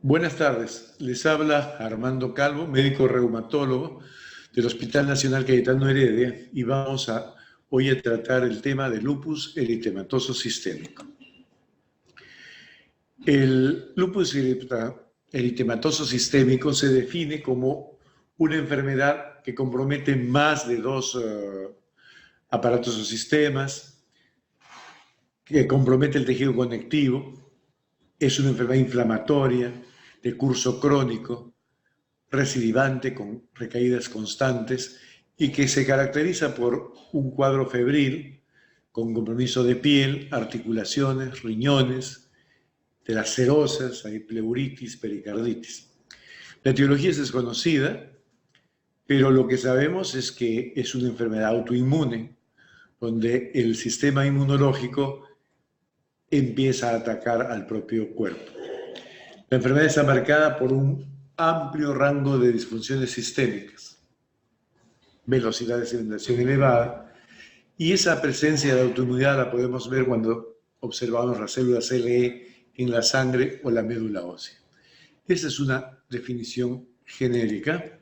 Buenas tardes, les habla Armando Calvo, médico reumatólogo del Hospital Nacional Cayetano Heredia y hoy a tratar el tema del lupus eritematoso sistémico. El lupus eritematoso sistémico se define como una enfermedad que compromete más de dos aparatos o sistemas, que compromete el tejido conectivo, es una enfermedad inflamatoria de curso crónico, recidivante con recaídas constantes y que se caracteriza por un cuadro febril con compromiso de piel, articulaciones, riñones, de las serosas, hay pleuritis, pericarditis. La etiología es desconocida, pero lo que sabemos es que es una enfermedad autoinmune, donde el sistema inmunológico empieza a atacar al propio cuerpo. La enfermedad está marcada por un amplio rango de disfunciones sistémicas, velocidad de sedimentación elevada, y esa presencia de autoinmunidad la podemos ver cuando observamos las células LE en la sangre o la médula ósea. Esa es una definición genérica.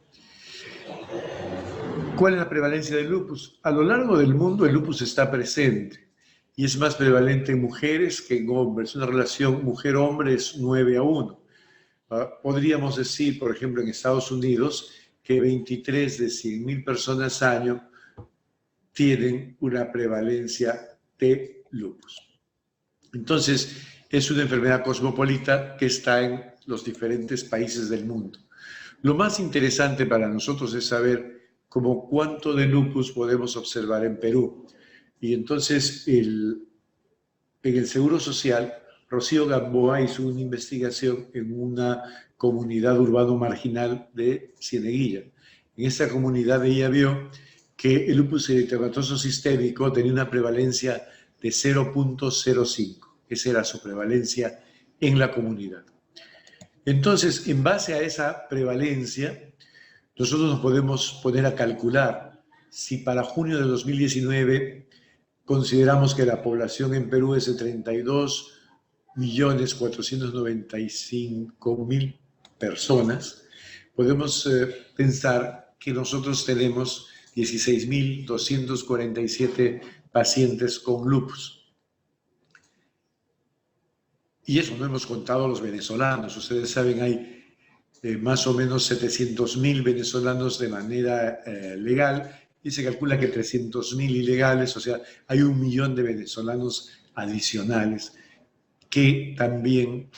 ¿Cuál es la prevalencia del lupus? A lo largo del mundo el lupus está presente y es más prevalente en mujeres que en hombres. Una relación mujer-hombre es 9:1. Podríamos decir, por ejemplo, en Estados Unidos, que 23 de 100,000 personas al año tienen una prevalencia de lupus. Entonces, es una enfermedad cosmopolita que está en los diferentes países del mundo. Lo más interesante para nosotros es saber cuánto de lupus podemos observar en Perú. Y entonces, en el Seguro Social, Rocío Gamboa hizo una investigación en una comunidad urbano marginal de Cieneguilla. En esa comunidad ella vio que el lupus eritematoso sistémico tenía una prevalencia de 0.05. Esa era su prevalencia en la comunidad. Entonces, en base a esa prevalencia, nosotros nos podemos poner a calcular si para junio de 2019 consideramos que la población en Perú es de 32.495.000 personas, podemos pensar que nosotros tenemos 16.247 pacientes con lupus. Y eso no hemos contado a los venezolanos. Ustedes saben, hay más o menos 700.000 venezolanos de manera legal y se calcula que 300.000 ilegales, o sea, hay 1 millón de venezolanos adicionales que también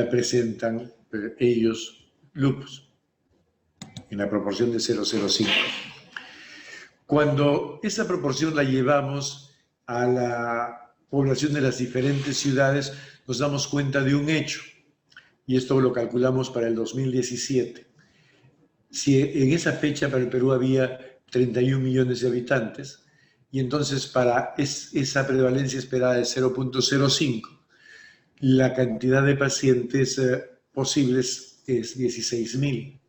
presentan ellos lupus en la proporción de 0,05. Cuando esa proporción la llevamos a la población de las diferentes ciudades, nos damos cuenta de un hecho, y esto lo calculamos para el 2017. Si en esa fecha para el Perú había 31 millones de habitantes, y entonces para esa prevalencia esperada de 0.05, la cantidad de pacientes posibles es 16.000.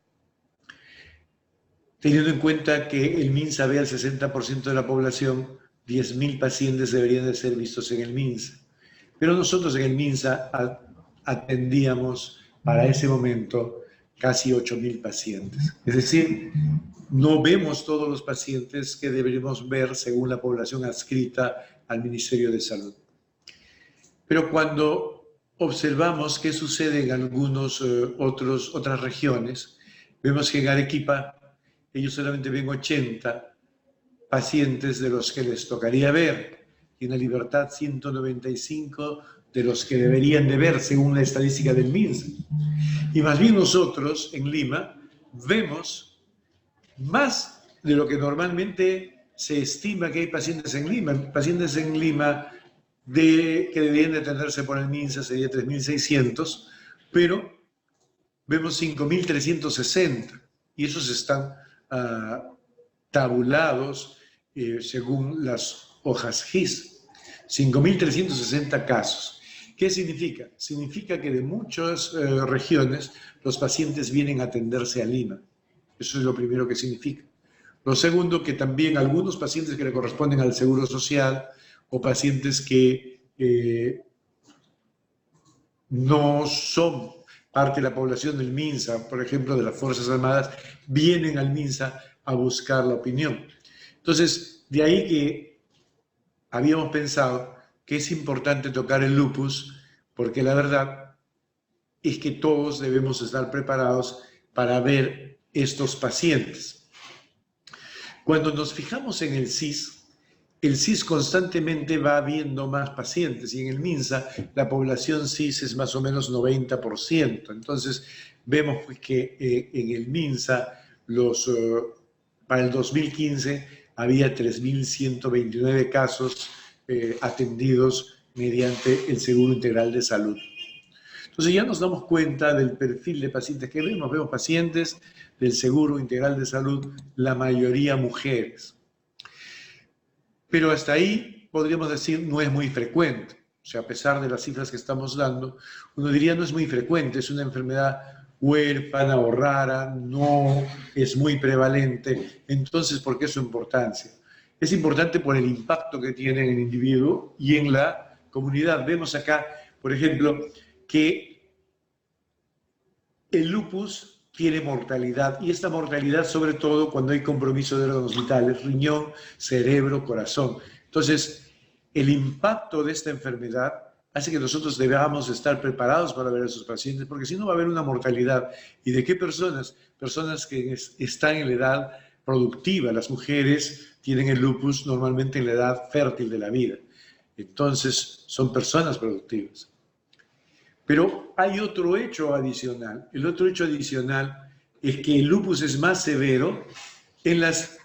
Teniendo en cuenta que el MINSA ve al 60% de la población, 10.000 pacientes deberían de ser vistos en el MINSA. Pero nosotros en el MINSA atendíamos para ese momento casi 8.000 pacientes. Es decir, no vemos todos los pacientes que deberíamos ver según la población adscrita al Ministerio de Salud. Pero cuando observamos qué sucede en otras regiones, vemos que en Arequipa ellos solamente ven 80 pacientes de los que les tocaría ver, y en La Libertad 195 de los que deberían de ver según la estadística del MINSA. Y más bien nosotros en Lima vemos más de lo que normalmente se estima que hay pacientes en Lima. Pacientes en Lima que deberían de atenderse por el MINSA sería 3.600, pero vemos 5.360 y esos están tabulados según las hojas GIS. 5.360 casos. ¿Qué significa? Significa que de muchas regiones los pacientes vienen a atenderse a Lima. Eso es lo primero que significa. Lo segundo, que también algunos pacientes que le corresponden al Seguro Social o pacientes que no son parte de la población del MINSA, por ejemplo, de las Fuerzas Armadas, vienen al MINSA a buscar la opinión. Entonces, de ahí que habíamos pensado que es importante tocar el lupus, porque la verdad es que todos debemos estar preparados para ver estos pacientes. Cuando nos fijamos en el CIS constantemente va viendo más pacientes y en el MINSA la población CIS es más o menos 90%. Entonces vemos pues, que en el MINSA para el 2015 había 3.129 casos atendidos mediante el Seguro Integral de Salud. Entonces ya nos damos cuenta del perfil de pacientes que vemos. Vemos pacientes del Seguro Integral de Salud, la mayoría mujeres. Pero hasta ahí, podríamos decir, no es muy frecuente. O sea, a pesar de las cifras que estamos dando, uno diría no es muy frecuente, es una enfermedad huérfana o rara, no es muy prevalente. Entonces, ¿por qué su importancia? Es importante por el impacto que tiene en el individuo y en la comunidad. Vemos acá, por ejemplo, que el lupus tiene mortalidad, y esta mortalidad sobre todo cuando hay compromiso de órganos vitales, riñón, cerebro, corazón. Entonces, el impacto de esta enfermedad hace que nosotros debamos estar preparados para ver a esos pacientes, porque si no va a haber una mortalidad. ¿Y de qué personas? Personas que están en la edad productiva. Las mujeres tienen el lupus normalmente en la edad fértil de la vida. Entonces, son personas productivas. Pero hay otro hecho adicional. El otro hecho adicional es que el lupus es más severo en las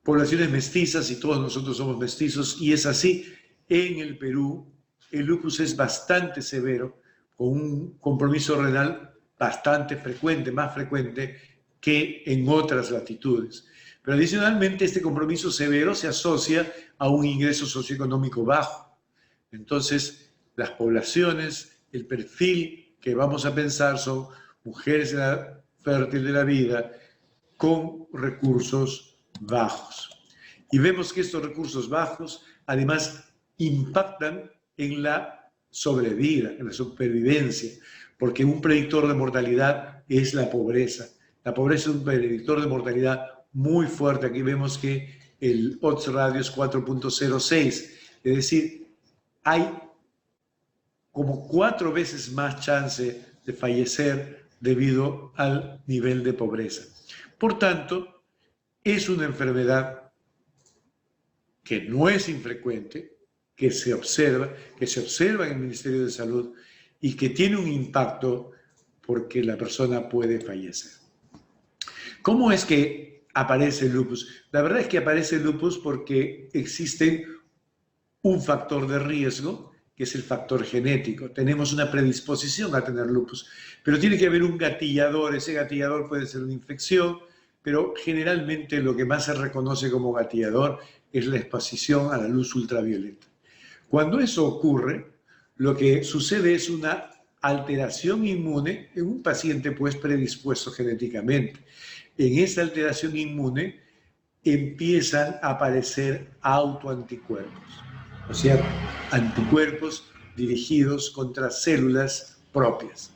poblaciones mestizas, y todos nosotros somos mestizos, y es así. En el Perú, el lupus es bastante severo, con un compromiso renal bastante frecuente, más frecuente que en otras latitudes. Pero adicionalmente, este compromiso severo se asocia a un ingreso socioeconómico bajo. Entonces, las poblaciones, el perfil que vamos a pensar son mujeres en edad fértil de la vida con recursos bajos. Y vemos que estos recursos bajos además impactan en la sobrevida, en la supervivencia, porque un predictor de mortalidad es la pobreza. La pobreza es un predictor de mortalidad muy fuerte. Aquí vemos que el odds radio es 4.06, es decir, hay como 4 veces más chance de fallecer debido al nivel de pobreza. Por tanto, es una enfermedad que no es infrecuente, que se observa en el Ministerio de Salud y que tiene un impacto porque la persona puede fallecer. ¿Cómo es que aparece el lupus? La verdad es que aparece el lupus porque existe un factor de riesgo, que es el factor genético. Tenemos una predisposición a tener lupus, pero tiene que haber un gatillador. Ese gatillador puede ser una infección, pero generalmente lo que más se reconoce como gatillador es la exposición a la luz ultravioleta. Cuando eso ocurre, lo que sucede es una alteración inmune en un paciente pues predispuesto genéticamente. En esa alteración inmune empiezan a aparecer autoanticuerpos, o sea, anticuerpos dirigidos contra células propias.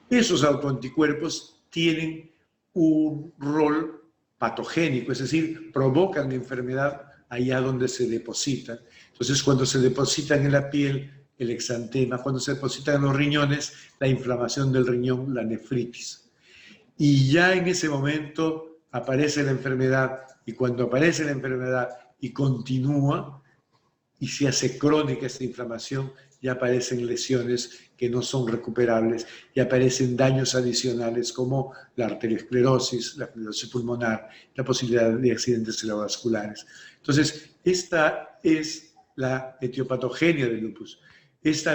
Esos autoanticuerpos tienen un rol patogénico, es decir, provocan la enfermedad allá donde se depositan. Entonces, cuando se depositan en la piel, el exantema; cuando se depositan en los riñones, la inflamación del riñón, la nefritis. Y ya en ese momento aparece la enfermedad, y cuando aparece la enfermedad y continúa y se hace crónica esta inflamación, ya aparecen lesiones que no son recuperables y aparecen daños adicionales como la arteriosclerosis, la esclerosis pulmonar, la posibilidad de accidentes cerebrovasculares. Entonces, esta es la etiopatogenia del lupus. Este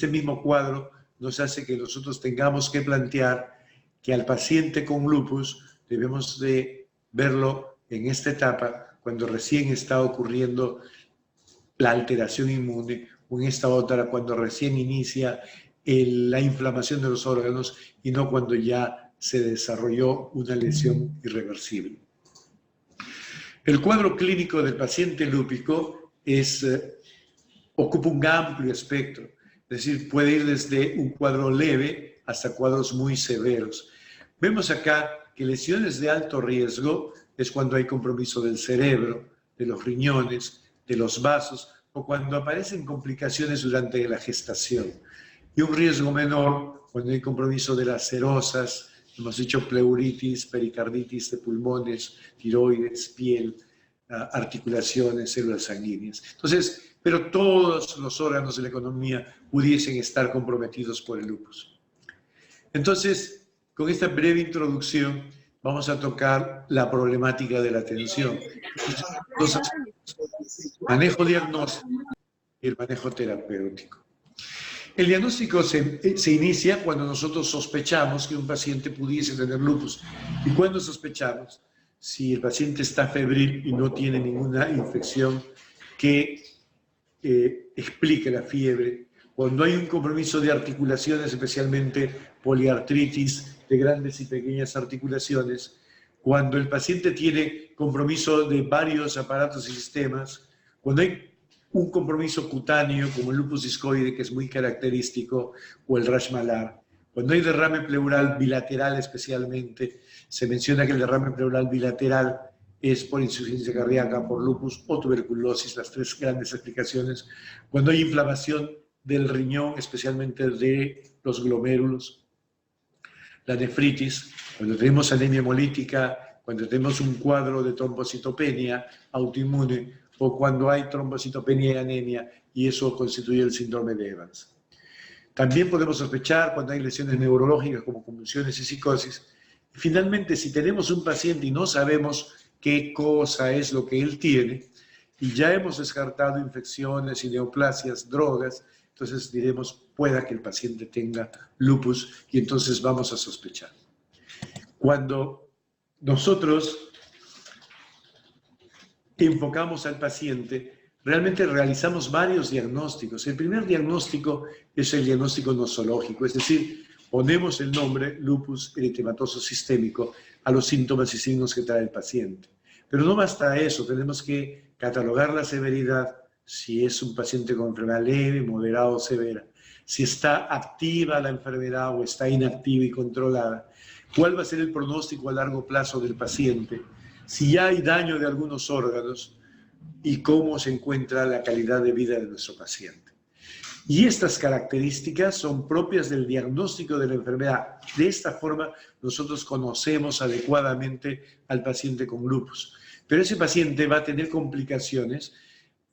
mismo cuadro nos hace que nosotros tengamos que plantear que al paciente con lupus debemos de verlo en esta etapa, cuando recién está ocurriendo la alteración inmune, o en esta otra cuando recién inicia la inflamación de los órganos y no cuando ya se desarrolló una lesión irreversible. El cuadro clínico del paciente lúpico ocupa un amplio espectro, es decir, puede ir desde un cuadro leve hasta cuadros muy severos. Vemos acá que lesiones de alto riesgo es cuando hay compromiso del cerebro, de los riñones, de los vasos, o cuando aparecen complicaciones durante la gestación. Y un riesgo menor cuando hay compromiso de las serosas, hemos dicho pleuritis, pericarditis de pulmones, tiroides, piel, articulaciones, células sanguíneas. Entonces, pero todos los órganos de la economía pudiesen estar comprometidos por el lupus. Entonces, con esta breve introducción, vamos a tocar la problemática de la atención. Entonces, manejo diagnóstico y el manejo terapéutico. El diagnóstico se inicia cuando nosotros sospechamos que un paciente pudiese tener lupus. ¿Y cuándo sospechamos? Si el paciente está febril y no tiene ninguna infección que explique la fiebre, cuando hay un compromiso de articulaciones, especialmente poliartritis de grandes y pequeñas articulaciones, cuando el paciente tiene compromiso de varios aparatos y sistemas, cuando hay un compromiso cutáneo como el lupus discoide, que es muy característico, o el rash malar. Cuando hay derrame pleural bilateral especialmente, se menciona que el derrame pleural bilateral es por insuficiencia cardíaca, por lupus o tuberculosis, las tres grandes explicaciones. Cuando hay inflamación del riñón, especialmente de los glomérulos, la nefritis, cuando tenemos anemia hemolítica, cuando tenemos un cuadro de trombocitopenia autoinmune, o cuando hay trombocitopenia y anemia, y eso constituye el síndrome de Evans. También podemos sospechar cuando hay lesiones neurológicas como convulsiones y psicosis. Finalmente, si tenemos un paciente y no sabemos qué cosa es lo que él tiene, y ya hemos descartado infecciones y neoplasias, drogas, entonces diremos, pueda que el paciente tenga lupus, y entonces vamos a sospechar. Cuando nosotros enfocamos al paciente, realmente realizamos varios diagnósticos. El primer diagnóstico es el diagnóstico nosológico, es decir, ponemos el nombre lupus eritematoso sistémico a los síntomas y signos que trae el paciente. Pero no basta eso, tenemos que catalogar la severidad, si es un paciente con enfermedad leve, moderada o severa, si está activa la enfermedad o está inactiva y controlada, cuál va a ser el pronóstico a largo plazo del paciente, si ya hay daño de algunos órganos y cómo se encuentra la calidad de vida de nuestro paciente. Y estas características son propias del diagnóstico de la enfermedad. De esta forma, nosotros conocemos adecuadamente al paciente con lupus. Pero ese paciente va a tener complicaciones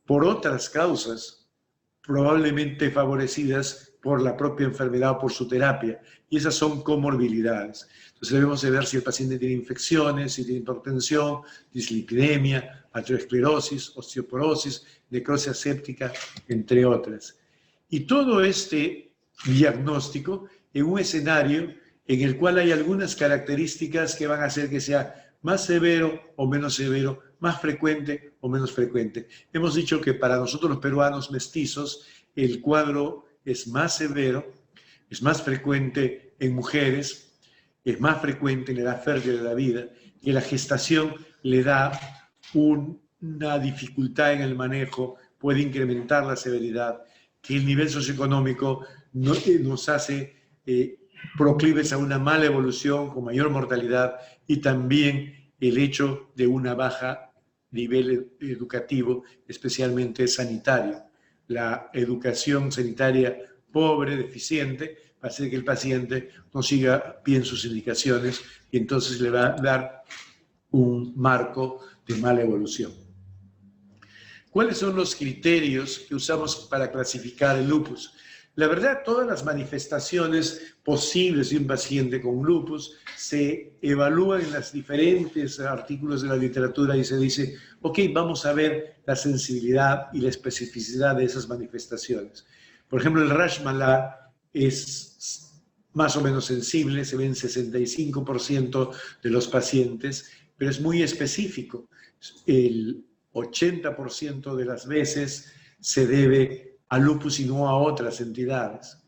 por otras causas, probablemente favorecidas por la propia enfermedad o por su terapia, y esas son comorbilidades. Entonces debemos de ver si el paciente tiene infecciones, si tiene hipertensión, dislipidemia, aterosclerosis, osteoporosis, necrosis aséptica, entre otras. Y todo este diagnóstico en un escenario en el cual hay algunas características que van a hacer que sea más severo o menos severo, más frecuente o menos frecuente. Hemos dicho que para nosotros los peruanos mestizos el cuadro es más severo, es más frecuente en mujeres, es más frecuente en la edad fértil de la vida, que la gestación le da una dificultad en el manejo, puede incrementar la severidad, que el nivel socioeconómico nos hace proclives a una mala evolución con mayor mortalidad, y también el hecho de una baja nivel educativo, especialmente sanitario. La educación sanitaria pobre, deficiente, va a hacer que el paciente no siga bien sus indicaciones y entonces le va a dar un marco de mala evolución. ¿Cuáles son los criterios que usamos para clasificar el lupus? La verdad, todas las manifestaciones posibles de un paciente con lupus se evalúan en los diferentes artículos de la literatura y se dice, ok, vamos a ver la sensibilidad y la especificidad de esas manifestaciones. Por ejemplo, el rash malar es más o menos sensible, se ve en 65% de los pacientes, pero es muy específico. El 80% de las veces se debe a lupus y no a otras entidades.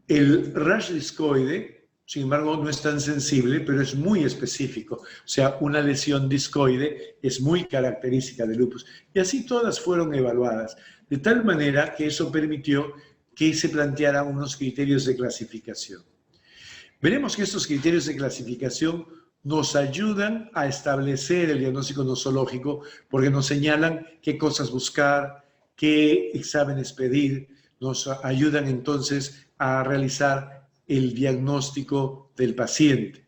El rash discoide, sin embargo, no es tan sensible, pero es muy específico. O sea, una lesión discoide es muy característica de lupus. Y así todas fueron evaluadas, de tal manera que eso permitió que se plantearan unos criterios de clasificación. Veremos que estos criterios de clasificación nos ayudan a establecer el diagnóstico nosológico porque nos señalan qué cosas buscar, qué exámenes pedir, nos ayudan entonces a realizar el diagnóstico del paciente.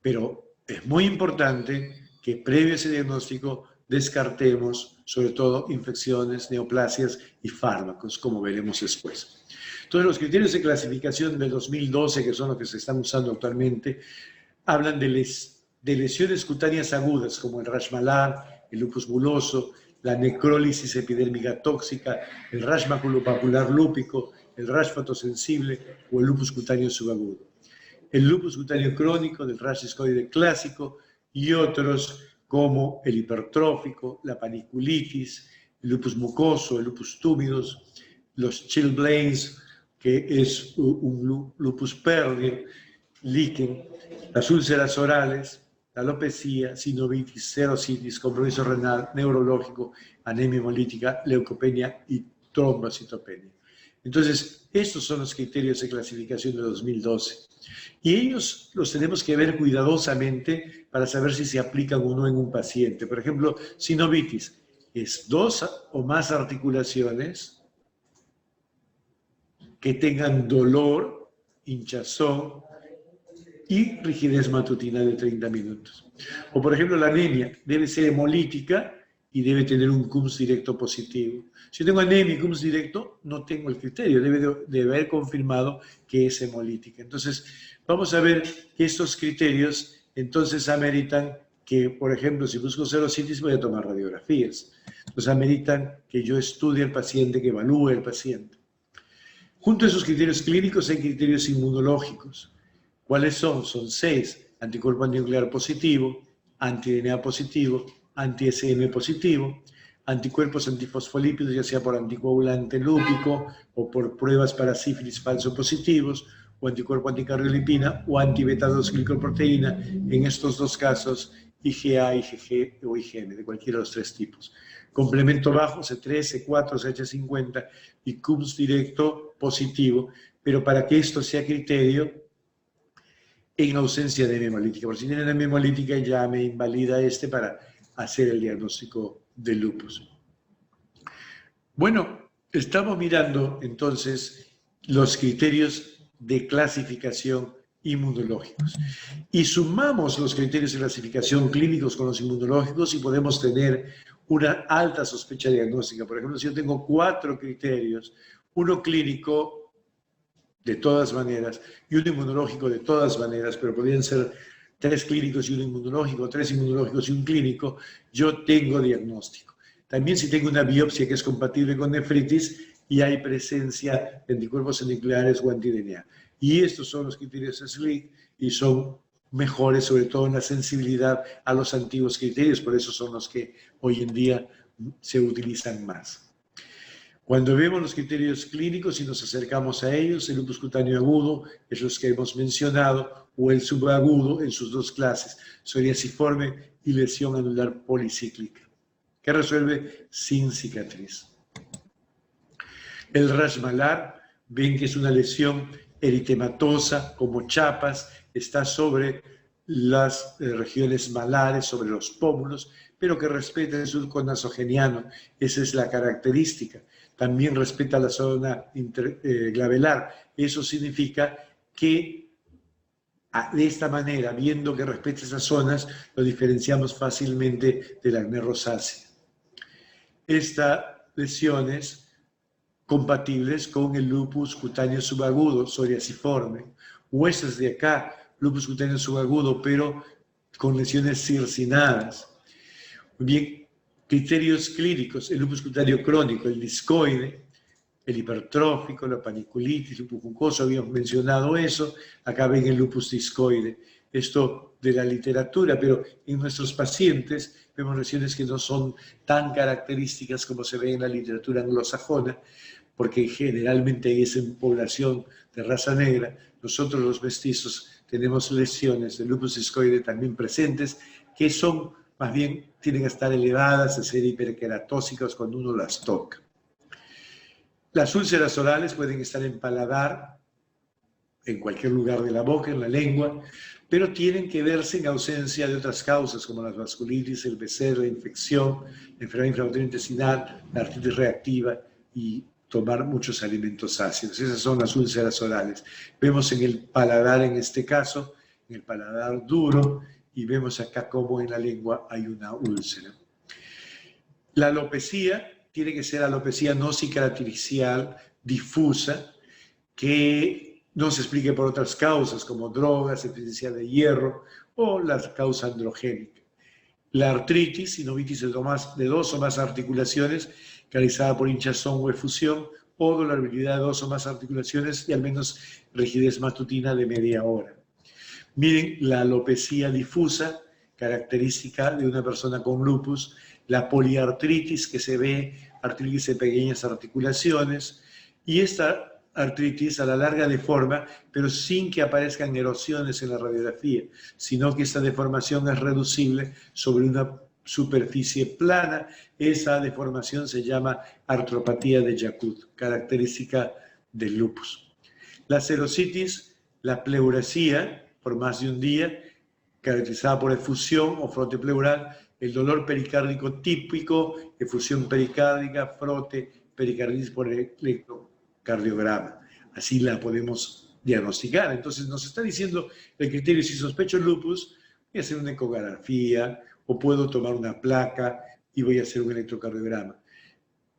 Pero es muy importante que previo a ese diagnóstico descartemos sobre todo infecciones, neoplasias y fármacos, como veremos después. Entonces, los criterios de clasificación del 2012, que son los que se están usando actualmente, hablan de lesiones cutáneas agudas, como el rash malar, el lupus buloso, la necrólisis epidérmica tóxica, el rash maculopapular lúpico, el rash fotosensible o el lupus cutáneo subagudo. El lupus cutáneo crónico, del rash discoide clásico, y otros como el hipertrófico, la paniculitis, el lupus mucoso, el lupus túmidos, los chilblains, que es un lupus perdier, líquen, las úlceras orales, la alopecia, sinovitis, serositis, compromiso renal, neurológico, anemia hemolítica, leucopenia y trombocitopenia. Entonces, estos son los criterios de clasificación de 2012. Y ellos los tenemos que ver cuidadosamente para saber si se aplican o no en un paciente. Por ejemplo, sinovitis es 2 o más articulaciones que tengan dolor, hinchazón y rigidez matutina de 30 minutos. O por ejemplo, la anemia debe ser hemolítica y debe tener un CUMS directo positivo. Si yo tengo anemia y CUMS directo, no tengo el criterio, debe de haber confirmado que es hemolítica. Entonces, vamos a ver que estos criterios entonces ameritan que, por ejemplo, si busco serositis, voy a tomar radiografías. Entonces, ameritan que yo estudie al paciente, que evalúe al paciente. Junto a esos criterios clínicos hay criterios inmunológicos. ¿Cuáles son? Son 6. Anticuerpo antinuclear positivo, anti-DNA positivo, anti-SM positivo, anticuerpos antifosfolípidos, ya sea por anticoagulante lúpico o por pruebas para sífilis falso positivos, o anticuerpo anticardiolipina o anti-beta-2 glicoproteína. En estos dos casos, IgA, IgG o IgM, de cualquiera de los 3 tipos. Complemento bajo, C3, C4, CH50 y CUMS directo positivo, pero para que esto sea criterio, en ausencia de anemia hemolítica. Por si tienen anemia hemolítica, ya me invalida para hacer el diagnóstico de lupus. Bueno, estamos mirando entonces los criterios de clasificación inmunológicos y sumamos los criterios de clasificación clínicos con los inmunológicos y podemos tener una alta sospecha diagnóstica. Por ejemplo, si yo tengo 4 criterios, uno clínico de todas maneras y uno inmunológico de todas maneras, pero podrían ser 3 clínicos y uno inmunológico, 3 inmunológicos y un clínico, yo tengo diagnóstico. También si tengo una biopsia que es compatible con nefritis y hay presencia de anticuerpos nucleares o anti-DNA. Y estos son los criterios SLIC y son mejores, sobre todo en la sensibilidad a los antiguos criterios, por eso son los que hoy en día se utilizan más. Cuando vemos los criterios clínicos y nos acercamos a ellos, el lupus cutáneo agudo es los que hemos mencionado, o el subagudo en sus 2 clases, psoriasiforme y lesión anular policíclica, que resuelve sin cicatriz. El rash malar, ven que es una lesión eritematosa, como chapas, está sobre las regiones malares, sobre los pómulos, pero que respeta el surco nasogeniano, esa es la característica. También respeta la zona glabellar. Eso significa que de esta manera, viendo que respeta esas zonas, lo diferenciamos fácilmente del acné rosácea. Estas lesiones compatibles con el lupus cutáneo subagudo, psoriasiforme, o estas de acá, lupus cutáneo subagudo, pero con lesiones circinadas. Bien, criterios clínicos, el lupus cutáneo crónico, el discoide, el hipertrófico, la paniculitis, lupus mucoso, habíamos mencionado eso, acá ven el lupus discoide. Esto de la literatura, pero en nuestros pacientes vemos lesiones que no son tan características como se ve en la literatura anglosajona, porque generalmente es en población de raza negra. Nosotros los mestizos tenemos lesiones de lupus discoide también presentes, que son, más bien, tienen que estar elevadas, a ser hiperqueratóxicas cuando uno las toca. Las úlceras orales pueden estar en paladar, en cualquier lugar de la boca, en la lengua, pero tienen que verse en ausencia de otras causas como la vasculitis, el BC, la infección, la enfermedad inflamatoria intestinal, la artritis reactiva y tomar muchos alimentos ácidos. Esas son las úlceras orales. Vemos en el paladar, en este caso, en el paladar duro, y vemos acá cómo en la lengua hay una úlcera. La alopecia tiene que ser alopecia no cicatricial, difusa, que no se explique por otras causas como drogas, deficiencia de hierro o la causa androgénica. La artritis, sinovitis de dos o más articulaciones, realizada por hinchazón o efusión, o dolorabilidad de dos o más articulaciones y al menos rigidez matutina de media hora. Miren, la alopecia difusa, característica de una persona con lupus, la poliartritis, que se ve artritis en pequeñas articulaciones, y esta artritis a la larga deforma, pero sin que aparezcan erosiones en la radiografía, sino que esta deformación es reducible sobre una superficie plana. Esa deformación se llama artropatía de Charcot, característica del lupus. La serositis, la pleuresía, por más de un día, caracterizada por efusión o frote pleural, el dolor pericárdico típico, efusión pericárdica, frote, pericarditis por electrocardiograma. Así la podemos diagnosticar. Entonces nos está diciendo el criterio: si sospecho lupus, voy a hacer una ecografía o puedo tomar una placa y voy a hacer un electrocardiograma.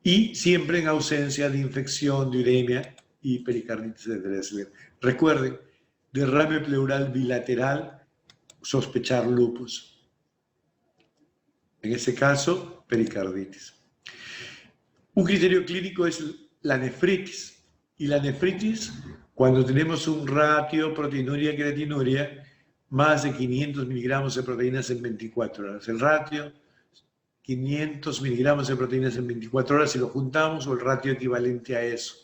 Y siempre en ausencia de infección, de uremia y pericarditis de Dressler. Recuerden, derrame pleural bilateral, sospechar lupus. En ese caso, pericarditis. Un criterio clínico es la nefritis. Y la nefritis, cuando tenemos un ratio proteinuria-creatinuria, más de 500 miligramos de proteínas en 24 horas. El ratio, 500 miligramos de proteínas en 24 horas, si lo juntamos, o el ratio equivalente a eso.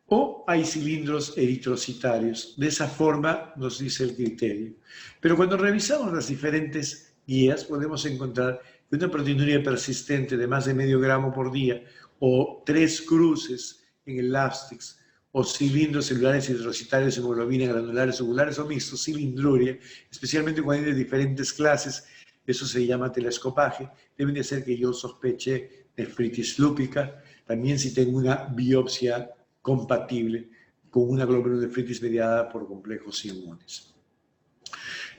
O hay cilindros eritrocitarios. De esa forma nos dice el criterio. Pero cuando revisamos las diferentes guías, podemos encontrar que una proteinuria persistente de más de medio gramo por día, o 3 cruces en el LABSTIX, o cilindros celulares eritrocitarios, hemoglobina, granulares, ovulares o mixtos, cilindruria, especialmente cuando hay de diferentes clases, eso se llama telescopaje, deben de ser que yo sospeche nefritis lúpica. También si tengo una biopsia compatible con una glomérulonefritis mediada por complejos inmunes.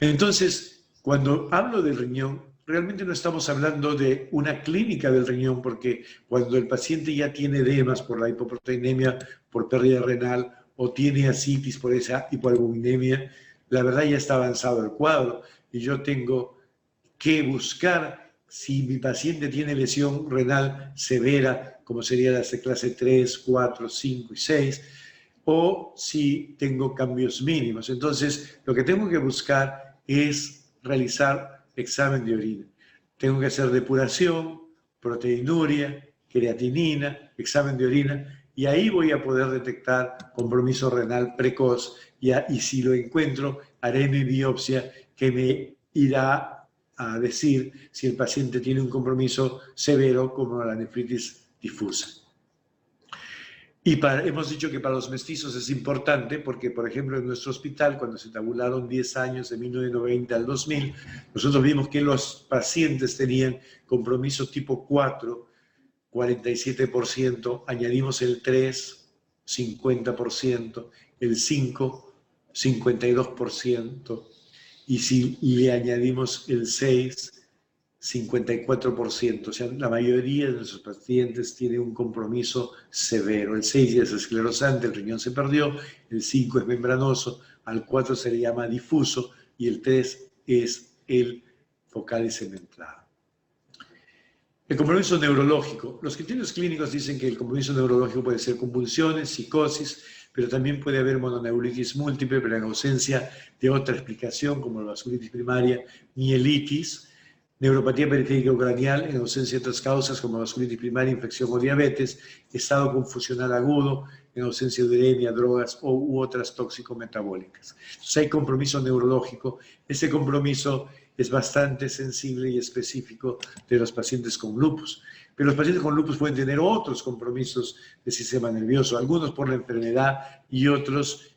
Entonces, cuando hablo del riñón, realmente no estamos hablando de una clínica del riñón, porque cuando el paciente ya tiene edemas por la hipoproteinemia, por pérdida renal, o tiene ascitis por esa hipoalbuminemia, la verdad ya está avanzado el cuadro y yo tengo que buscar si mi paciente tiene lesión renal severa, como sería las de clase 3, 4, 5 y 6, o si tengo cambios mínimos. Entonces, lo que tengo que buscar es realizar examen de orina. Tengo que hacer depuración, proteinuria, creatinina, examen de orina, y ahí voy a poder detectar compromiso renal precoz, y si lo encuentro, haré mi biopsia que me irá a decir si el paciente tiene un compromiso severo como la nefritis difusa. Y hemos dicho que para los mestizos es importante porque, por ejemplo, en nuestro hospital, cuando se tabularon 10 años de 1990 al 2000, nosotros vimos que los pacientes tenían compromiso tipo 4, 47%, añadimos el 3, 50%, el 5, 52%, y si le añadimos el 6, 54%, o sea, la mayoría de nuestros pacientes tiene un compromiso severo. El 6 ya es esclerosante, el riñón se perdió, el 5 es membranoso, al 4 se le llama difuso y el 3 es el focal y cementlado. El compromiso neurológico. Los criterios clínicos dicen que el compromiso neurológico puede ser convulsiones, psicosis, pero también puede haber mononeuritis múltiple, pero en ausencia de otra explicación, como la vasculitis primaria, mielitis, neuropatía periférica craneal, en ausencia de otras causas como vasculitis primaria, infección o diabetes, estado confusional agudo, en ausencia de uremia, drogas u otras tóxico-metabólicas. Entonces hay compromiso neurológico. Ese compromiso es bastante sensible y específico de los pacientes con lupus. Pero los pacientes con lupus pueden tener otros compromisos del sistema nervioso, algunos por la enfermedad y otros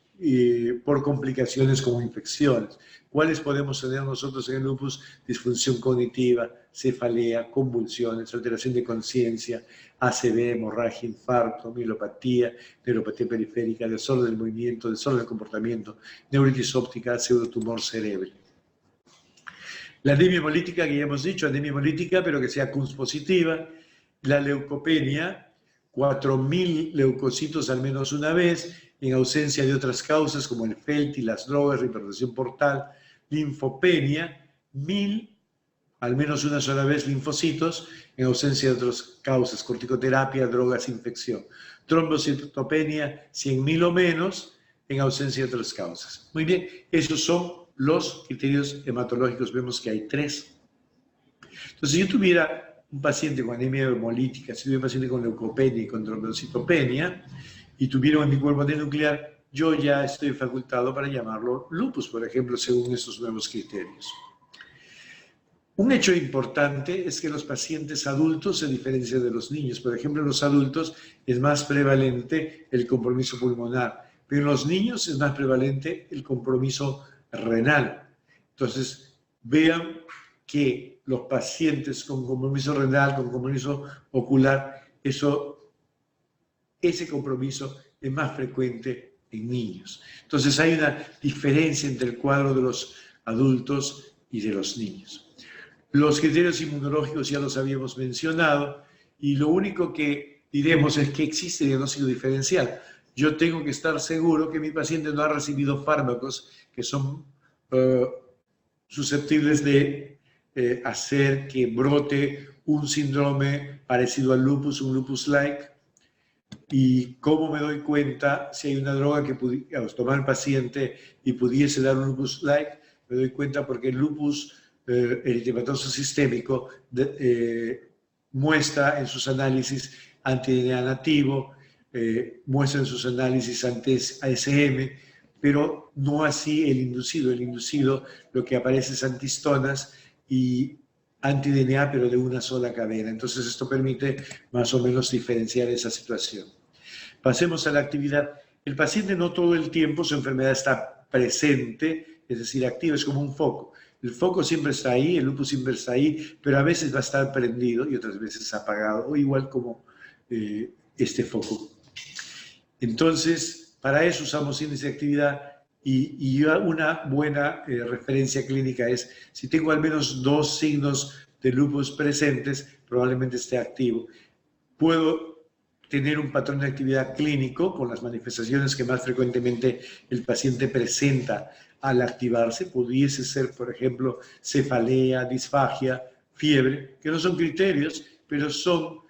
por complicaciones como infecciones. ¿Cuáles podemos tener nosotros en el lupus? Disfunción cognitiva, cefalea, convulsiones, alteración de conciencia, ACV, hemorragia, infarto, mielopatía, neuropatía periférica, desorden del movimiento, desorden del comportamiento, neuritis óptica, pseudotumor cerebral. La anemia hemolítica, que ya hemos dicho, anemia hemolítica, pero que sea CUNS positiva. La leucopenia, 4.000 leucocitos al menos una vez, en ausencia de otras causas como el FELT y las drogas, hipertensión portal. Linfopenia, 1.000 al menos una sola vez linfocitos, en ausencia de otras causas, corticoterapia, drogas, infección. Trombocitopenia, 100.000 o menos, en ausencia de otras causas. Muy bien, esos son los criterios hematológicos. Vemos que hay 3. Entonces, si yo tuviera un paciente con anemia hemolítica, si tuviera un paciente con leucopenia y con trombocitopenia, y tuviera un anticuerpo antinuclear, yo ya estoy facultado para llamarlo lupus, por ejemplo, según estos nuevos criterios. Un hecho importante es que los pacientes adultos se diferencian de los niños. Por ejemplo, en los adultos es más prevalente el compromiso pulmonar, pero en los niños es más prevalente el compromiso renal. Entonces, vean que los pacientes con compromiso renal, con compromiso ocular, ese compromiso es más frecuente en niños. Entonces, hay una diferencia entre el cuadro de los adultos y de los niños. Los criterios inmunológicos ya los habíamos mencionado y lo único que diremos es que existe diagnóstico diferencial. Yo tengo que estar seguro que mi paciente no ha recibido fármacos que son susceptibles de hacer que brote un síndrome parecido al lupus, un lupus-like. ¿Y cómo me doy cuenta si hay una droga que tomar el paciente y pudiese dar un lupus-like? Me doy cuenta porque el lupus eritematoso sistémico muestra en sus análisis anti-DNA nativo, muestra en sus análisis anti-ASM, pero no así el inducido. El inducido lo que aparece es antihistonas y anti-DNA, pero de una sola cadena. Entonces esto permite más o menos diferenciar esa situación. Pasemos a la actividad. El paciente no todo el tiempo su enfermedad está presente, es decir, activa, es como un foco. El foco siempre está ahí, el lupus siempre está ahí, pero a veces va a estar prendido y otras veces apagado, o igual como este foco. Entonces, para eso usamos índice de actividad y una buena referencia clínica es, si tengo al menos 2 signos de lupus presentes, probablemente esté activo. Puedo tener un patrón de actividad clínico con las manifestaciones que más frecuentemente el paciente presenta al activarse. Pudiese ser, por ejemplo, cefalea, disfagia, fiebre, que no son criterios, pero son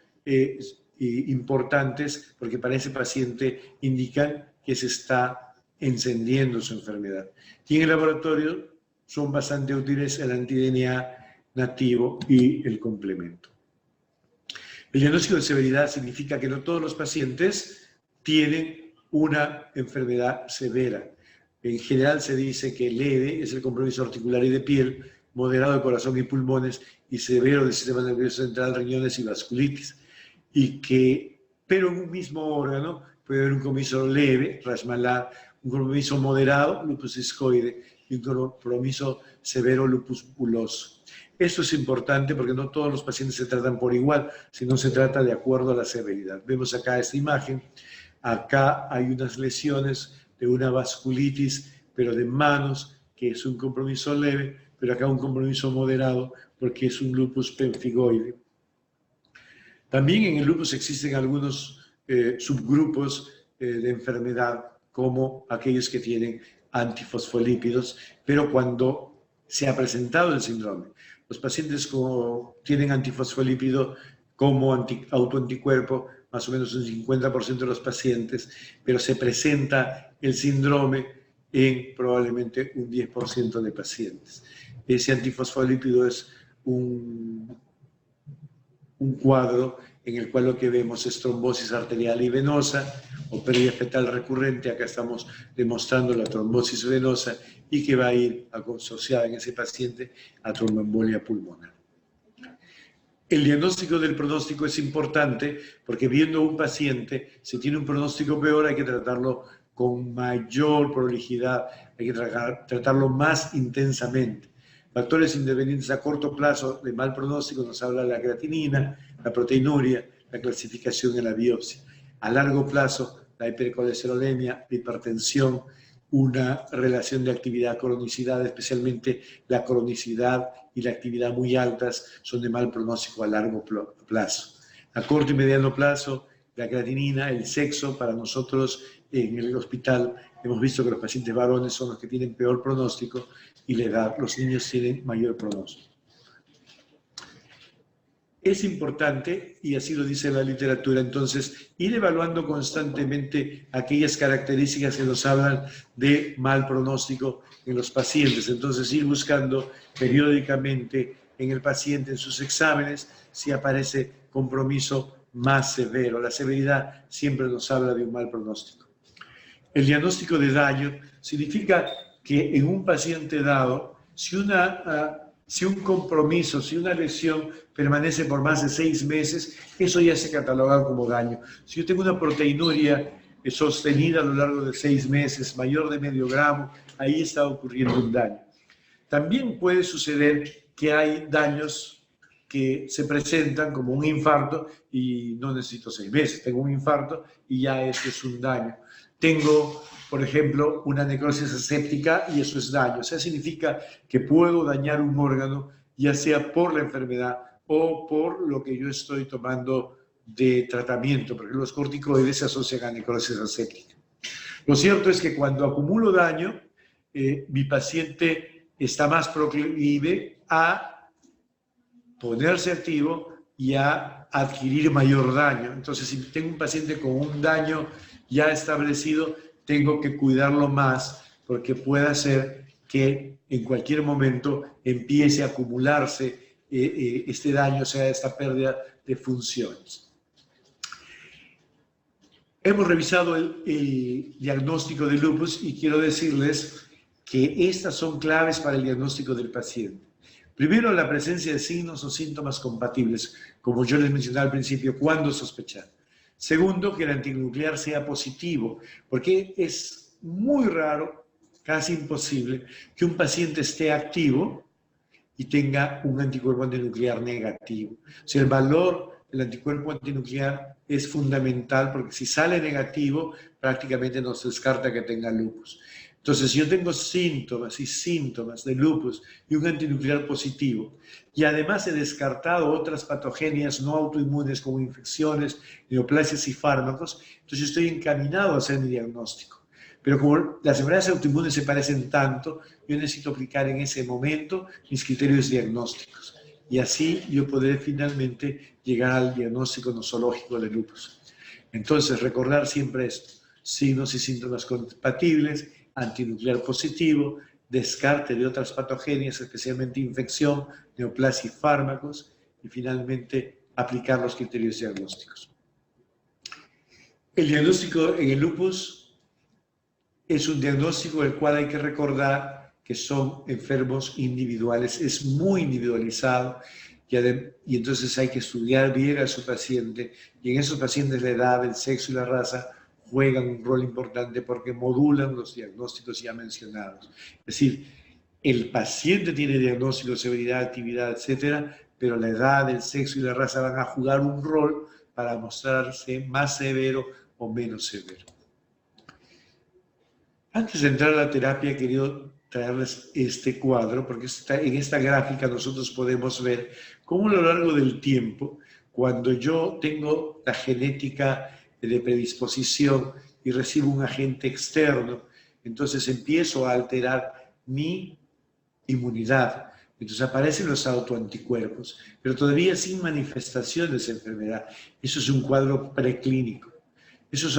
importantes porque para ese paciente indican que se está encendiendo su enfermedad. Y en el laboratorio son bastante útiles el anti-DNA nativo y el complemento. El diagnóstico de severidad significa que no todos los pacientes tienen una enfermedad severa. En general se dice que leve es el compromiso articular y de piel, moderado de corazón y pulmones y severo del sistema nervioso central, riñones y vasculitis. Pero en un mismo órgano puede haber un compromiso leve, rash malar, un compromiso moderado, lupus discoide, y un compromiso severo, lupus buloso. Esto es importante porque no todos los pacientes se tratan por igual, sino se trata de acuerdo a la severidad. Vemos acá esta imagen. Acá hay unas lesiones de una vasculitis, pero de manos, que es un compromiso leve, pero acá un compromiso moderado porque es un lupus pemfigoide. También en el lupus existen algunos subgrupos de enfermedad, como aquellos que tienen antifosfolípidos, pero cuando se ha presentado el síndrome, los pacientes tienen antifosfolípido como autoanticuerpo, más o menos un 50% de los pacientes, pero se presenta el síndrome en probablemente un 10% de pacientes. Ese antifosfolípido es un cuadro en el cual lo que vemos es trombosis arterial y venosa o pérdida fetal recurrente. Acá estamos demostrando la trombosis venosa y que va a ir asociada en ese paciente a tromboembolia pulmonar. El diagnóstico del pronóstico es importante porque viendo a un paciente, si tiene un pronóstico peor hay que tratarlo con mayor prolijidad, hay que tratarlo más intensamente. Factores intervenientes a corto plazo de mal pronóstico nos habla la creatinina, la proteinuria, la clasificación en la biopsia. A largo plazo, la hipercolesterolemia, la hipertensión, una relación de actividad-cronicidad, especialmente la cronicidad y la actividad muy altas, son de mal pronóstico a largo plazo. A corto y mediano plazo, la creatinina, el sexo, para nosotros en el hospital hemos visto que los pacientes varones son los que tienen peor pronóstico y la edad, los niños tienen mayor pronóstico. Es importante, y así lo dice la literatura, entonces, ir evaluando constantemente aquellas características que nos hablan de mal pronóstico en los pacientes. Entonces, ir buscando periódicamente en el paciente, en sus exámenes, si aparece compromiso más severo. La severidad siempre nos habla de un mal pronóstico. El diagnóstico de daño significa que en un paciente dado, si un compromiso, si una lesión permanece por más de 6 meses, eso ya se cataloga como daño. Si yo tengo una proteinuria sostenida a lo largo de 6 meses, mayor de medio gramo, ahí está ocurriendo un daño. También puede suceder que hay daños que se presentan como un infarto y no necesito 6 meses, tengo un infarto y ya eso es un daño. Tengo, por ejemplo, una necrosis aséptica y eso es daño. O sea, significa que puedo dañar un órgano, ya sea por la enfermedad o por lo que yo estoy tomando de tratamiento, porque los corticoides se asocian a necrosis aséptica. Lo cierto es que cuando acumulo daño, mi paciente está más proclive a ponerse activo y a adquirir mayor daño. Entonces, si tengo un paciente con un daño ya establecido, tengo que cuidarlo más porque puede ser que en cualquier momento empiece a acumularse este daño, o sea, esta pérdida de funciones. Hemos revisado el diagnóstico de lupus y quiero decirles que estas son claves para el diagnóstico del paciente. Primero, la presencia de signos o síntomas compatibles, como yo les mencioné al principio, ¿cuándo sospechar? Segundo, que el antinuclear sea positivo, porque es muy raro, casi imposible, que un paciente esté activo y tenga un anticuerpo antinuclear negativo. O sea, el valor del anticuerpo antinuclear es fundamental porque si sale negativo, prácticamente nos descarta que tenga lupus. Entonces, si yo tengo síntomas y síntomas de lupus y un antinuclear positivo, y además he descartado otras patogenias no autoinmunes como infecciones, neoplasias y fármacos, entonces yo estoy encaminado a hacer mi diagnóstico. Pero como las enfermedades autoinmunes se parecen tanto, yo necesito aplicar en ese momento mis criterios diagnósticos. Y así yo podré finalmente llegar al diagnóstico nosológico de lupus. Entonces, recordar siempre esto: signos y síntomas compatibles, antinuclear positivo, descarte de otras patogenias, especialmente infección, neoplasia y fármacos, y finalmente aplicar los criterios diagnósticos. El diagnóstico en el lupus es un diagnóstico del cual hay que recordar que son enfermos individuales, es muy individualizado y entonces hay que estudiar bien a su paciente, y en esos pacientes la edad, el sexo y la raza juegan un rol importante porque modulan los diagnósticos ya mencionados. Es decir, el paciente tiene diagnóstico, severidad, actividad, etcétera, pero la edad, el sexo y la raza van a jugar un rol para mostrarse más severo o menos severo. Antes de entrar a la terapia, he querido traerles este cuadro, porque en esta gráfica nosotros podemos ver cómo a lo largo del tiempo, cuando yo tengo la genética de predisposición y recibo un agente externo, entonces empiezo a alterar mi inmunidad. Entonces aparecen los autoanticuerpos, pero todavía sin manifestaciones de enfermedad. Eso es un cuadro preclínico. Esos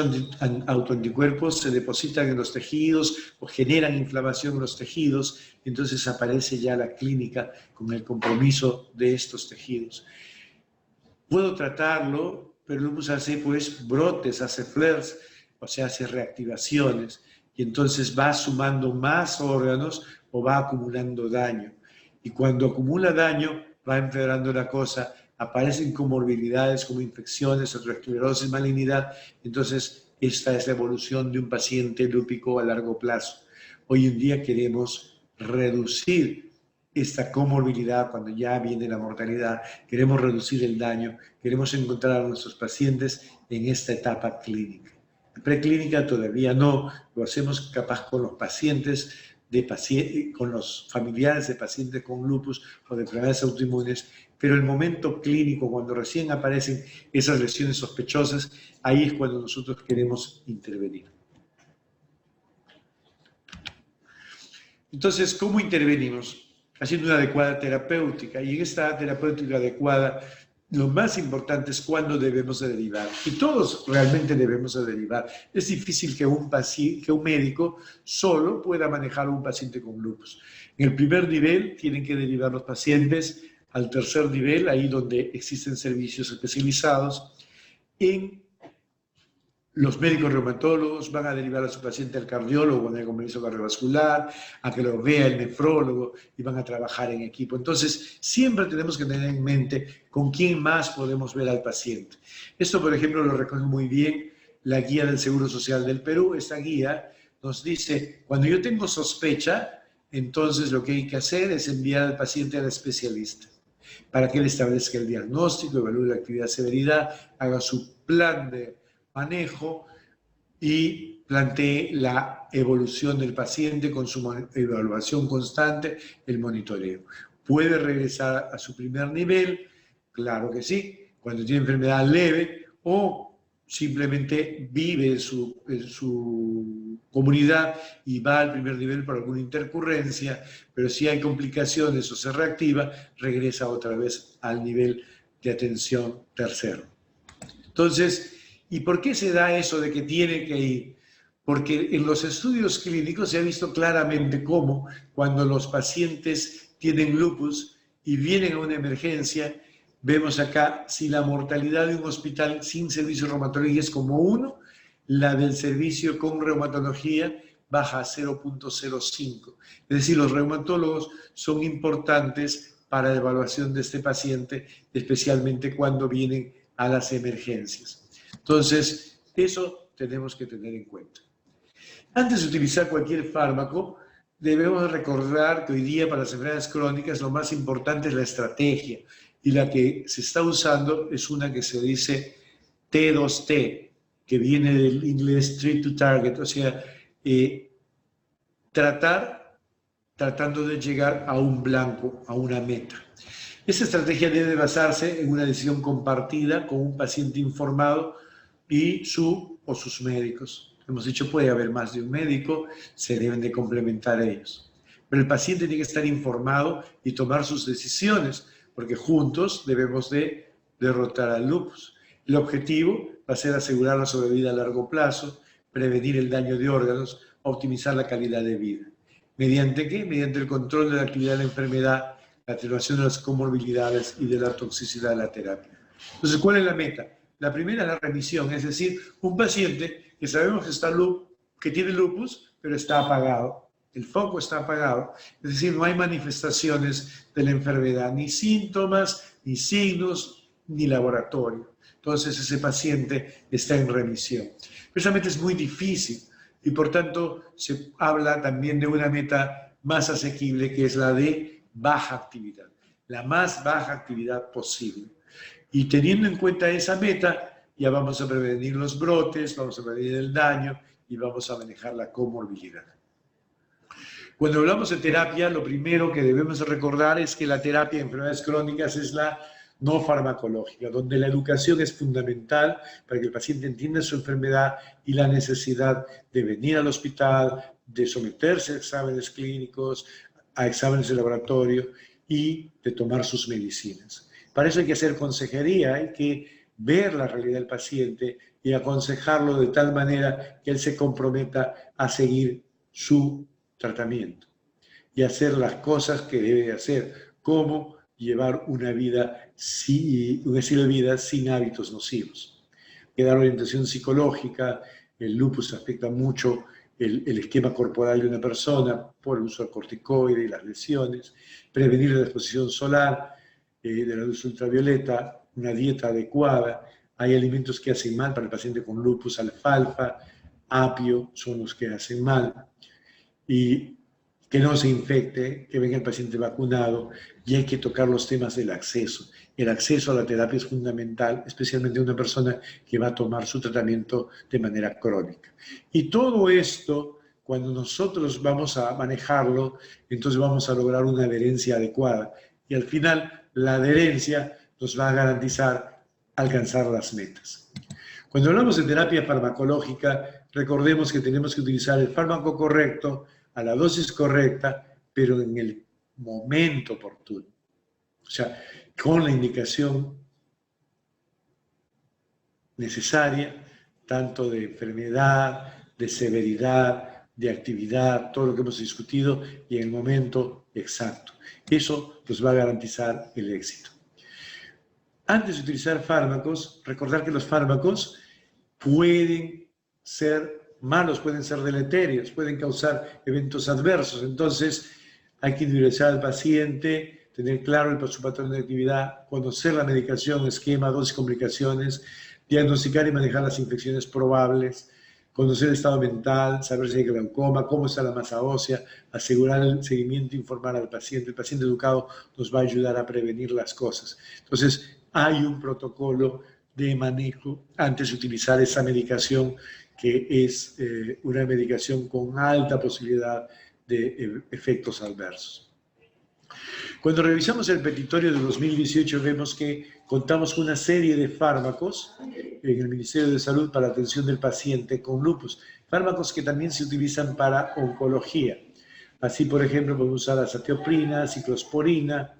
autoanticuerpos se depositan en los tejidos o generan inflamación en los tejidos, y entonces aparece ya la clínica con el compromiso de estos tejidos. Puedo tratarlo, pero el lupus hace pues brotes, hace flares, o sea, hace reactivaciones, y entonces va sumando más órganos o va acumulando daño. Y cuando acumula daño, va empeorando la cosa, aparecen comorbilidades como infecciones, aterosclerosis, malignidad, entonces esta es la evolución de un paciente lúpico a largo plazo. Hoy en día queremos reducir esta comorbilidad cuando ya viene la mortalidad, queremos reducir el daño, queremos encontrar a nuestros pacientes en esta etapa clínica. Preclínica todavía no, lo hacemos capaz con los pacientes, con los familiares de pacientes con lupus o de enfermedades autoinmunes, pero el momento clínico, cuando recién aparecen esas lesiones sospechosas, ahí es cuando nosotros queremos intervenir. Entonces, ¿cómo intervenimos? Haciendo una adecuada terapéutica, y en esta terapéutica adecuada, lo más importante es cuándo debemos de derivar, y todos realmente debemos de derivar. Es difícil que un médico solo pueda manejar a un paciente con lupus. En el primer nivel tienen que derivar los pacientes al tercer nivel, ahí donde existen servicios especializados. Los médicos reumatólogos van a derivar a su paciente al cardiólogo con el compromiso cardiovascular, a que lo vea el nefrólogo y van a trabajar en equipo. Entonces, siempre tenemos que tener en mente con quién más podemos ver al paciente. Esto, por ejemplo, lo recoge muy bien la guía del Seguro Social del Perú. Esta guía nos dice, cuando yo tengo sospecha, entonces lo que hay que hacer es enviar al paciente al especialista para que él establezca el diagnóstico, evalúe la actividad severidad, haga su plan de manejo y plantee la evolución del paciente con su evaluación constante, el monitoreo. ¿Puede regresar a su primer nivel? Claro que sí, cuando tiene enfermedad leve o simplemente vive en su comunidad y va al primer nivel por alguna intercurrencia, pero si hay complicaciones o se reactiva, regresa otra vez al nivel de atención tercero. Entonces, ¿y por qué se da eso de que tiene que ir? Porque en los estudios clínicos se ha visto claramente cómo cuando los pacientes tienen lupus y vienen a una emergencia, vemos acá si la mortalidad de un hospital sin servicio de reumatología es como 1, la del servicio con reumatología baja a 0.05. Es decir, los reumatólogos son importantes para la evaluación de este paciente, especialmente cuando vienen a las emergencias. Entonces, eso tenemos que tener en cuenta. Antes de utilizar cualquier fármaco, debemos recordar que hoy día para las enfermedades crónicas lo más importante es la estrategia, y la que se está usando es una que se dice T2T, que viene del inglés Treat to Target, o sea, tratando de llegar a un blanco, a una meta. Esta estrategia debe basarse en una decisión compartida con un paciente informado y su o sus médicos. Hemos dicho, puede haber más de un médico, se deben de complementar ellos. Pero el paciente tiene que estar informado y tomar sus decisiones, porque juntos debemos de derrotar al lupus. El objetivo va a ser asegurar la sobrevida a largo plazo, prevenir el daño de órganos, optimizar la calidad de vida. ¿Mediante qué? Mediante el control de la actividad de la enfermedad, la atenuación de las comorbilidades y de la toxicidad de la terapia. Entonces, ¿cuál es la meta? La primera es la remisión, es decir, un paciente que sabemos que tiene lupus, pero está apagado. El foco está apagado, es decir, no hay manifestaciones de la enfermedad, ni síntomas, ni signos, ni laboratorio. Entonces ese paciente está en remisión. Precisamente es muy difícil y por tanto se habla también de una meta más asequible que es la de baja actividad, la más baja actividad posible. Y teniendo en cuenta esa meta, ya vamos a prevenir los brotes, vamos a prevenir el daño y vamos a manejar la comorbilidad. Cuando hablamos de terapia, lo primero que debemos recordar es que la terapia de enfermedades crónicas es la no farmacológica, donde la educación es fundamental para que el paciente entienda su enfermedad y la necesidad de venir al hospital, de someterse a exámenes clínicos, a exámenes de laboratorio y de tomar sus medicinas. Para eso hay que hacer consejería, hay que ver la realidad del paciente y aconsejarlo de tal manera que él se comprometa a seguir su tratamiento y hacer las cosas que debe hacer, como llevar un estilo de vida sin hábitos nocivos. Hay que dar orientación psicológica, el lupus afecta mucho el esquema corporal de una persona por el uso de corticoide y las lesiones, prevenir la exposición solar, de la luz ultravioleta, una dieta adecuada, Hay alimentos que hacen mal para el paciente con lupus, alfalfa, apio, son los que hacen mal. Y que no se infecte, que venga el paciente vacunado, y hay que tocar los temas del acceso. El acceso a la terapia es fundamental, especialmente una persona que va a tomar su tratamiento de manera crónica. Y todo esto, cuando nosotros vamos a manejarlo, entonces vamos a lograr una adherencia adecuada. Y al final, la adherencia nos va a garantizar alcanzar las metas. Cuando hablamos de terapia farmacológica, recordemos que tenemos que utilizar el fármaco correcto, a la dosis correcta, pero en el momento oportuno. O sea, con la indicación necesaria, tanto de enfermedad, de severidad, de actividad, todo lo que hemos discutido, y en el momento exacto. Eso nos va a garantizar el éxito. Antes de utilizar fármacos, recordar que los fármacos pueden ser malos, pueden ser deleterios, pueden causar eventos adversos. Entonces, hay que individualizar al paciente, tener claro su patrón de actividad, conocer la medicación, esquema, dosis, complicaciones, diagnosticar y manejar las infecciones probables, conocer el estado mental, saber si hay glaucoma, cómo está la masa ósea, asegurar el seguimiento, informar al paciente. El paciente educado nos va a ayudar a prevenir las cosas. Entonces, hay un protocolo de manejo antes de utilizar esa medicación, que es una medicación con alta posibilidad de efectos adversos. Cuando revisamos el petitorio de 2018 vemos que contamos con una serie de fármacos en el Ministerio de Salud para la atención del paciente con lupus, fármacos que también se utilizan para oncología. Así, por ejemplo, podemos usar azatioprina, ciclosporina,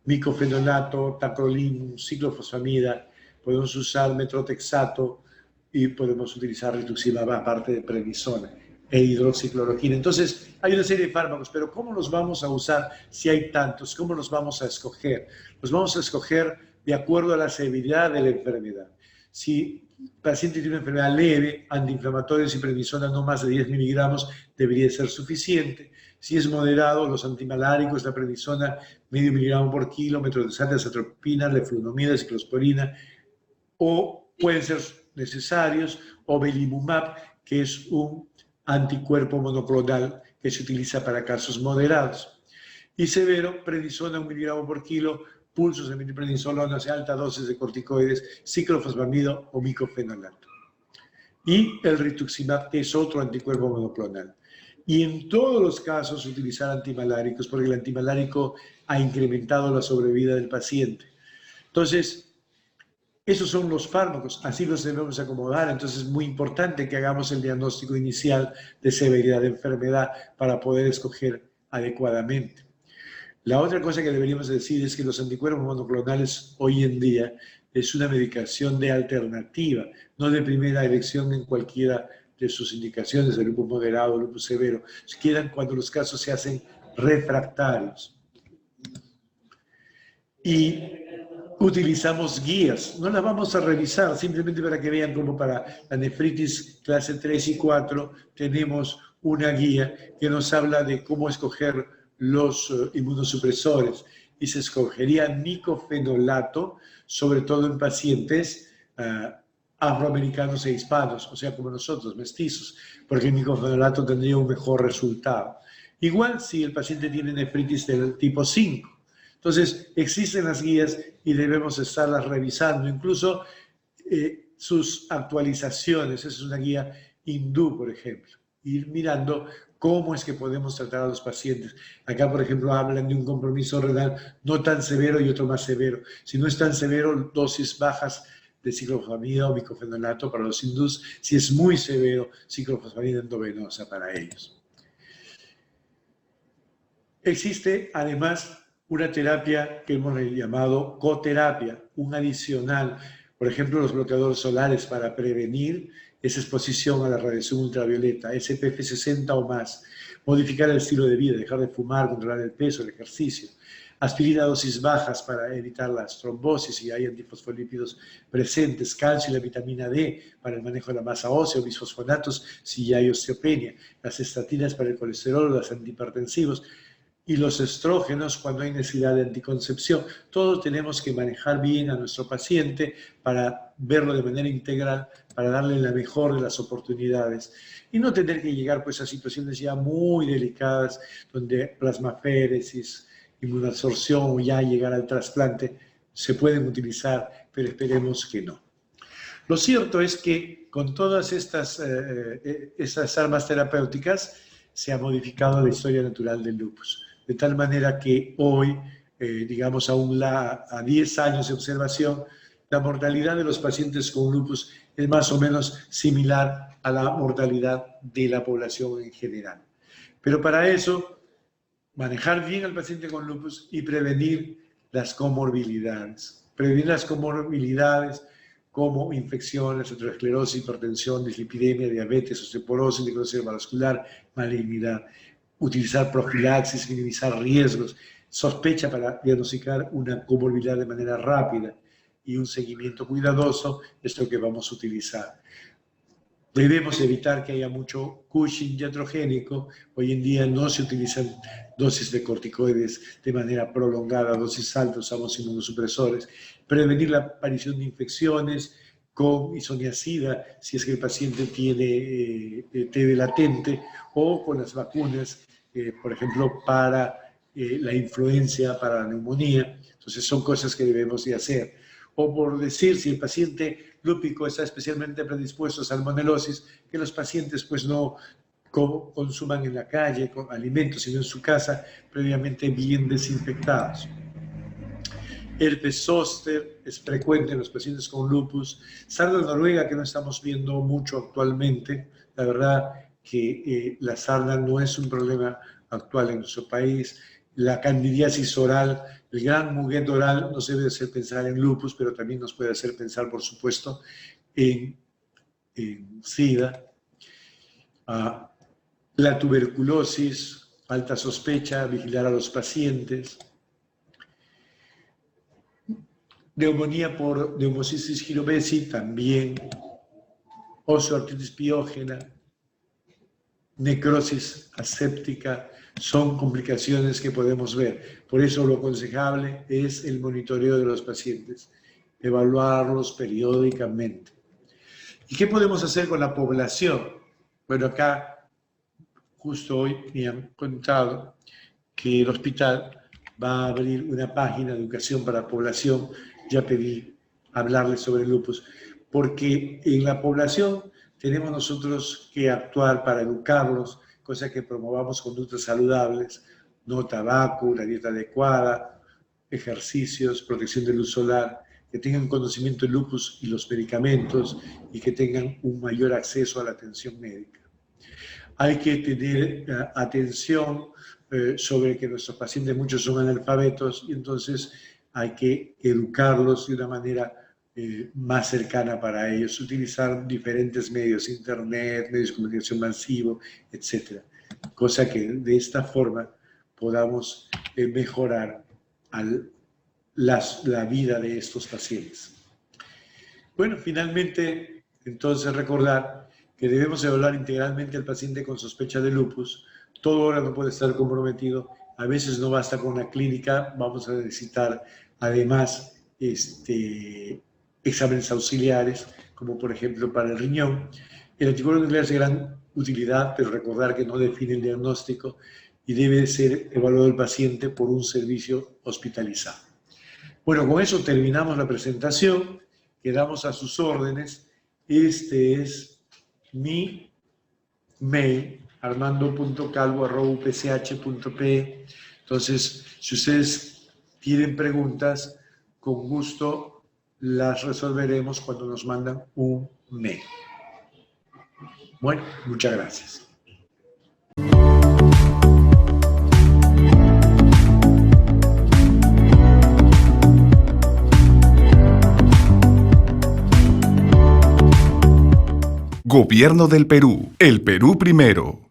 micofenolato, tacrolimus, ciclofosfamida, podemos usar metrotexato y podemos utilizar rituximab aparte de prednisona e hidroxicloroquina. Entonces, hay una serie de fármacos, pero ¿cómo los vamos a usar si hay tantos? ¿Cómo los vamos a escoger? Los vamos a escoger de acuerdo a la severidad de la enfermedad. Si el paciente tiene una enfermedad leve, antiinflamatorios y prednisona no más de 10 miligramos debería ser suficiente. Si es moderado, los antimaláricos, la prednisona, medio miligramo por kilo, metrotexato, azatropina, leflunomida, ciclosporina, o pueden ser necesarios, o belimumab, que es un anticuerpo monoclonal que se utiliza para casos moderados. Y severo, prednisona 1 miligramo por kilo, pulsos de prednisolona, alta dosis de corticoides, ciclofosfamido o micofenolato. Y el rituximab, que es otro anticuerpo monoclonal. Y en todos los casos utilizar antimaláricos, porque el antimalárico ha incrementado la sobrevida del paciente. Entonces, esos son los fármacos, así los debemos acomodar. Entonces es muy importante que hagamos el diagnóstico inicial de severidad de enfermedad para poder escoger adecuadamente. La otra cosa que deberíamos decir es que los anticuerpos monoclonales hoy en día es una medicación de alternativa, no de primera elección en cualquiera de sus indicaciones, de lupus moderado, lupus severo. Quedan cuando los casos se hacen refractarios. Y utilizamos guías, no las vamos a revisar, simplemente para que vean cómo para la nefritis clase 3 y 4 tenemos una guía que nos habla de cómo escoger los inmunosupresores, y se escogería micofenolato, sobre todo en pacientes afroamericanos e hispanos, o sea, como nosotros, mestizos, porque el micofenolato tendría un mejor resultado. Igual si el paciente tiene nefritis del tipo 5. Entonces, existen las guías y debemos estarlas revisando, incluso sus actualizaciones. Esa es una guía hindú, por ejemplo. Ir mirando cómo es que podemos tratar a los pacientes. Acá, por ejemplo, hablan de un compromiso renal no tan severo y otro más severo. Si no es tan severo, dosis bajas de ciclofosfamida o micofenolato para los hindús. Si es muy severo, ciclofosfamida endovenosa para ellos. Existe, además, una terapia que hemos llamado coterapia, un adicional, por ejemplo, los bloqueadores solares para prevenir esa exposición a la radiación ultravioleta, SPF 60 o más, modificar el estilo de vida, dejar de fumar, controlar el peso, el ejercicio, aspirina a dosis bajas para evitar las trombosis si hay antifosfolípidos presentes, calcio y la vitamina D para el manejo de la masa ósea, bisfosfonatos si ya hay osteopenia, las estatinas para el colesterol, los antihipertensivos. y los estrógenos cuando hay necesidad de anticoncepción. Todos tenemos que manejar bien a nuestro paciente para verlo de manera integral, para darle la mejor de las oportunidades y no tener que llegar pues a situaciones ya muy delicadas donde plasmaféresis, inmunoabsorción o ya llegar al trasplante se pueden utilizar, pero esperemos que no. Lo cierto es que con todas estas armas terapéuticas se ha modificado la historia natural del lupus, de tal manera que hoy, digamos a 10 años de observación, la mortalidad de los pacientes con lupus es más o menos similar a la mortalidad de la población en general. Pero para eso, manejar bien al paciente con lupus y prevenir las comorbilidades. Prevenir las comorbilidades como infecciones, aterosclerosis, hipertensión, dislipidemia, diabetes, osteoporosis, necrosis cerebrovascular, malignidad. Utilizar profilaxis, minimizar riesgos, sospecha para diagnosticar una comorbilidad de manera rápida y un seguimiento cuidadoso es lo que vamos a utilizar. Debemos evitar que haya mucho Cushing iatrogénico. Hoy en día no se utilizan dosis de corticoides de manera prolongada, dosis altas, usamos inmunosupresores. Prevenir la aparición de infecciones con isoniazida, si es que el paciente tiene TB latente, o con las vacunas, por ejemplo, para la influencia, para la neumonía. Entonces son cosas que debemos de hacer. O por decir, si el paciente lúpico está especialmente predispuesto a salmonelosis, que los pacientes pues no consuman en la calle con alimentos, sino en su casa, previamente bien desinfectados. Herpes zóster es frecuente en los pacientes con lupus. Sarna noruega, que no estamos viendo mucho actualmente. La verdad que la sarna no es un problema actual en nuestro país. La candidiasis oral, el gran muguet oral nos debe hacer pensar en lupus, pero también nos puede hacer pensar, por supuesto, en SIDA. La tuberculosis, alta sospecha, vigilar a los pacientes. Neumonía por neumocisis girovesi, también. Osteoartritis piógena, necrosis aséptica, son complicaciones que podemos ver. Por eso lo aconsejable es el monitoreo de los pacientes, evaluarlos periódicamente. ¿Y qué podemos hacer con la población? Bueno, acá justo hoy me han contado que el hospital va a abrir una página de educación para la población. Ya pedí hablarles sobre el lupus, porque en la población tenemos nosotros que actuar para educarlos, cosa que promovamos conductas saludables, no tabaco, una dieta adecuada, ejercicios, protección de luz solar, que tengan conocimiento del lupus y los medicamentos y que tengan un mayor acceso a la atención médica. Hay que tener atención sobre que nuestros pacientes, muchos son analfabetos, y entonces hay que educarlos de una manera más cercana para ellos, utilizar diferentes medios, internet, medios de comunicación masivo, etc. Cosa que de esta forma podamos mejorar la vida de estos pacientes. Bueno, finalmente, entonces recordar que debemos evaluar integralmente al paciente con sospecha de lupus. Todo órgano puede estar comprometido. A veces no basta con la clínica, vamos a necesitar además exámenes auxiliares, como por ejemplo para el riñón. El anticuerpo nuclear es de gran utilidad, pero recordar que no define el diagnóstico y debe ser evaluado el paciente por un servicio hospitalizado. Bueno, con eso terminamos la presentación, quedamos a sus órdenes. Este es mi mail, armando.calvo@upch.pe. Entonces, si ustedes tienen preguntas, con gusto las resolveremos cuando nos mandan un mail. Bueno, muchas gracias. Gobierno del Perú. El Perú primero.